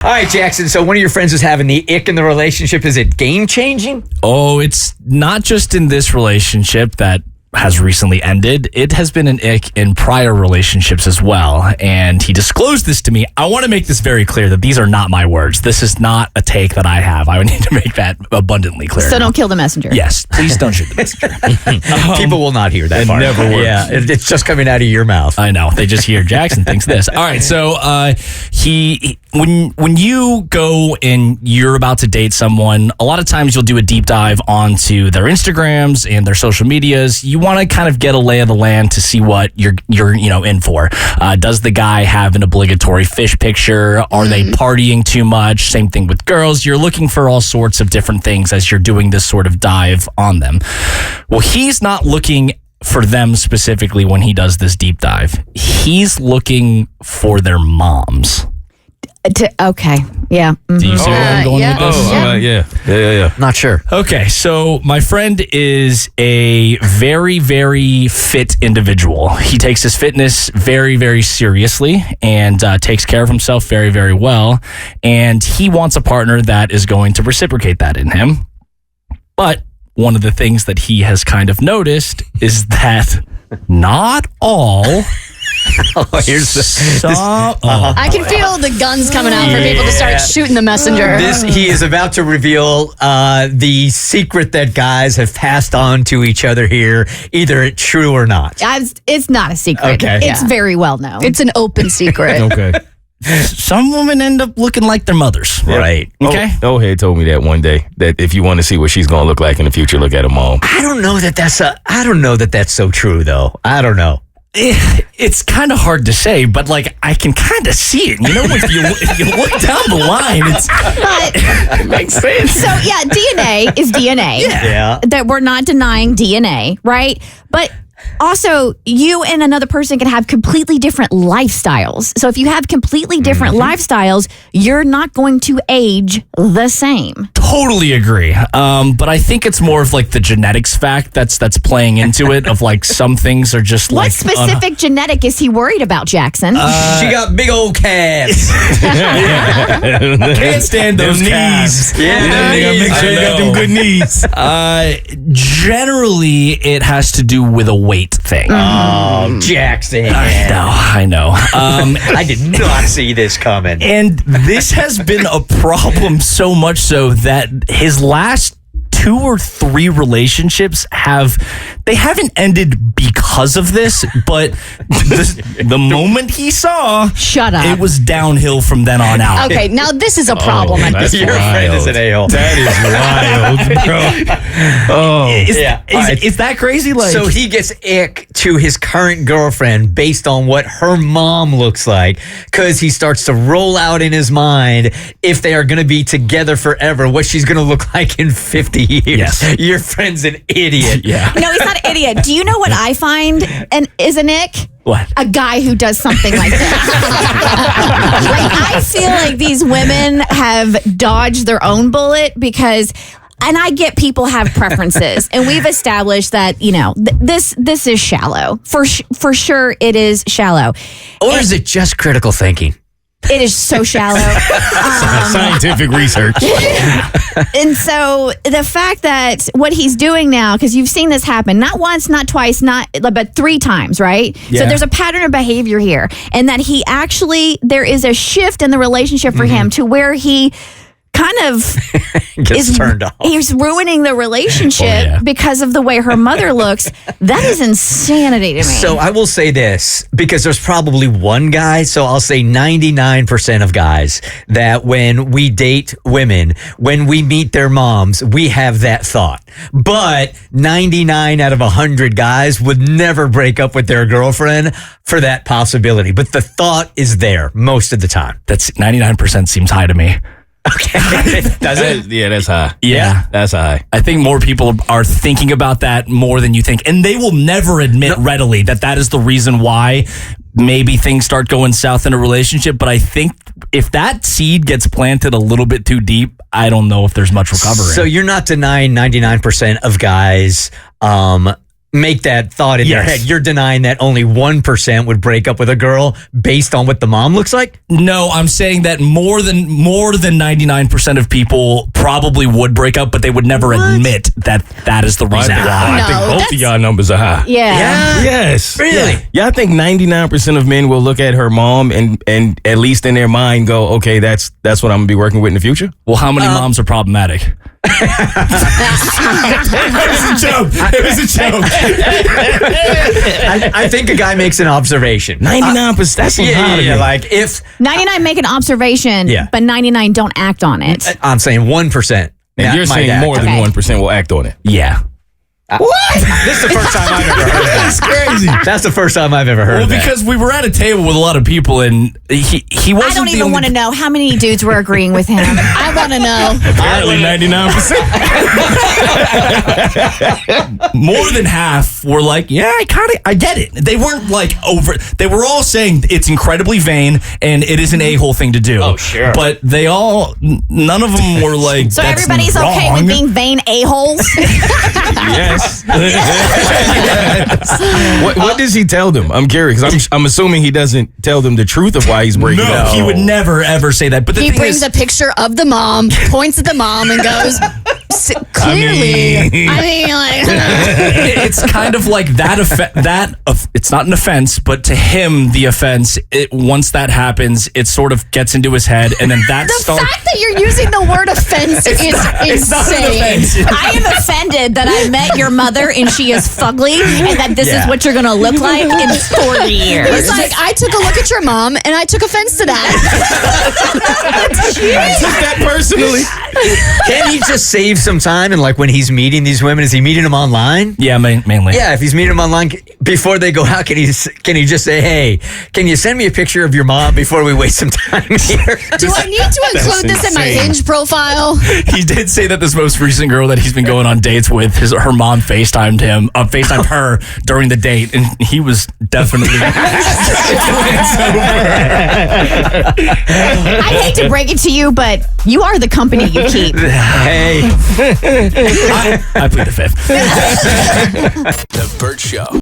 All right, Jackson. So one of your friends is having the ick in the relationship. Is it game changing? Oh, it's not just in this relationship that has recently ended. It has been an ick in prior relationships as well. And he disclosed this to me. I want to make this very clear that these are not my words. This is not a take that I have. I would need to make that abundantly clear. So don't kill the messenger. Yes, please don't shoot the messenger. People will not hear that. It part. Never works. Yeah, it's just coming out of your mouth. I know. They just hear Jackson thinks this. All right. So when you go and you're about to date someone, a lot of times you'll do a deep dive onto their Instagrams and their social medias. You want to kind of get a lay of the land to see what you're in for. Does the guy have an obligatory fish picture? Are they partying too much? Same thing with girls. You're looking for all sorts of different things as you're doing this sort of dive on them. Well, he's not looking for them specifically when he does this deep dive. He's looking for their moms. Okay. Yeah. Mm-hmm. Do you see where I'm going with this? Yeah. Not sure. Okay, so my friend is a very, very fit individual. He takes his fitness very, very seriously and takes care of himself very, very well. And he wants a partner that is going to reciprocate that in him. But one of the things that he has kind of noticed is that not all... I can feel the guns coming out for people to start shooting the messenger. He is about to reveal the secret that guys have passed on to each other here, either it's true or not. It's not a secret. Okay. It's very well known. It's an open secret. Okay. Some women end up looking like their mothers. Right. Okay. Oldhead told me that one day, that if you want to see what she's going to look like in the future, look at her mom. I don't know that that's so true, though. I don't know. It's kind of hard to say, but like I can kind of see it. You know, if you look down the line, it makes sense. So yeah, DNA is DNA. Yeah. That we're not denying DNA, right? But also, you and another person can have completely different lifestyles. So if you have completely different lifestyles, you're not going to age the same. Totally agree. But I think it's more of like the genetics fact that's playing into it. Of like some things are just What like specific genetic is he worried about, Jackson? She got big old calves. can't stand those calves. Yeah. You gotta make sure you got them good knees. Generally, it has to do with a weight thing. Oh, Jackson. I know. I did not see this coming. And this has been a problem so much so that his last 2 or 3 relationships haven't ended because of this, but the moment he saw, Shut up. it was downhill from then on out. Okay, now this is a problem at this That's Your point. friend is an a-hole. That is wild, bro. Oh. Is that crazy? Like, So he gets ick to his current girlfriend based on what her mom looks like, because he starts to roll out in his mind, if they are going to be together forever, what she's going to look like in 50 years. Yes. Your friend's an idiot. yeah. No, he's not an idiot. Do you know what I find is a Nick? What? A guy who does something like that. Like, I feel like these women have dodged their own bullet because... And I get people have preferences, and we've established that this is shallow. For sure, it is shallow. Or is it just critical thinking? It is so shallow. Scientific research. And so the fact that what he's doing now, because you've seen this happen, not once, not twice, but 3 times, right? Yeah. So there's a pattern of behavior here, and that there is a shift in the relationship for him to where he kind of Gets turned off. He's ruining the relationship because of the way her mother looks. That is insanity to me. So I will say this, because there's probably one guy, so I'll say 99% of guys, that when we date women, when we meet their moms, we have that thought. But 99 out of 100 guys would never break up with their girlfriend for that possibility. But the thought is there most of the time. That's 99% seems high to me. Okay. Does it? Yeah, that's high. Yeah. That's high. I think more people are thinking about that more than you think. And they will never admit readily that is the reason why maybe things start going south in a relationship. But I think if that seed gets planted a little bit too deep, I don't know if there's much recovery. So you're not denying 99% of guys make that thought in their Yes. head. You're denying that only 1% would break up with a girl based on what the mom looks like? No, I'm saying that more than 99% of people probably would break up, but they would never admit that is the reason why. I think both of y'all numbers are high. Yeah. Yes. Really? Yeah, I think 99% of men will look at her mom and at least in their mind go, okay, that's what I'm gonna be working with in the future. Well, how many moms are problematic? It was a joke. It was a joke. I think a guy makes an observation. 99%. That's Yeah, like if 99 make an observation, Yeah. but 99 don't act on it. I'm saying 1%. And you're saying more than Okay. 1% will act on it. Yeah. This is the first time I've ever heard that. That's crazy. That's the first time I've ever heard Well, that. because we were at a table with a lot of people, and he wasn't. I don't even want to know how many dudes were agreeing with him. I want to know. Apparently 99%. More than half were like, yeah, I get it. They weren't like over. They were all saying it's incredibly vain and it is an a-hole thing to do. Oh, sure. But none of them were like. So that's everybody's okay wrong. with being vain a-holes? Yes. What does he tell them? I'm curious. 'Cause I'm assuming he doesn't tell them the truth of why he's breaking No, up. he would never ever say that. But the He thing brings is, a picture of the mom, points at the mom, and goes, clearly. I mean, like, it's kind of like that. It's not an offense, but to him, the offense. Once that happens, it sort of gets into his head, and then that the starts. fact that you're using the word offense is It's not an insane. offense. I am offended that I met your mother and she is fugly and that this is what you're going to look like in 40 years. He's like, I took a look at your mom and I took offense to that. I took that personally. Can he just save some time and like when he's meeting these women, is he meeting them online? Yeah, mainly. Yeah, if he's meeting them online before they go out, can he just say, "Hey, can you send me a picture of your mom before we waste some time here?" Do I need to include this in my insane. Hinge profile? He did say that this most recent girl that he's been going on dates with, her mom FaceTimed her during the date, and he was definitely. I hate to break it to you, but you are the company you keep. Hey. I plead the fifth. The Bert Show.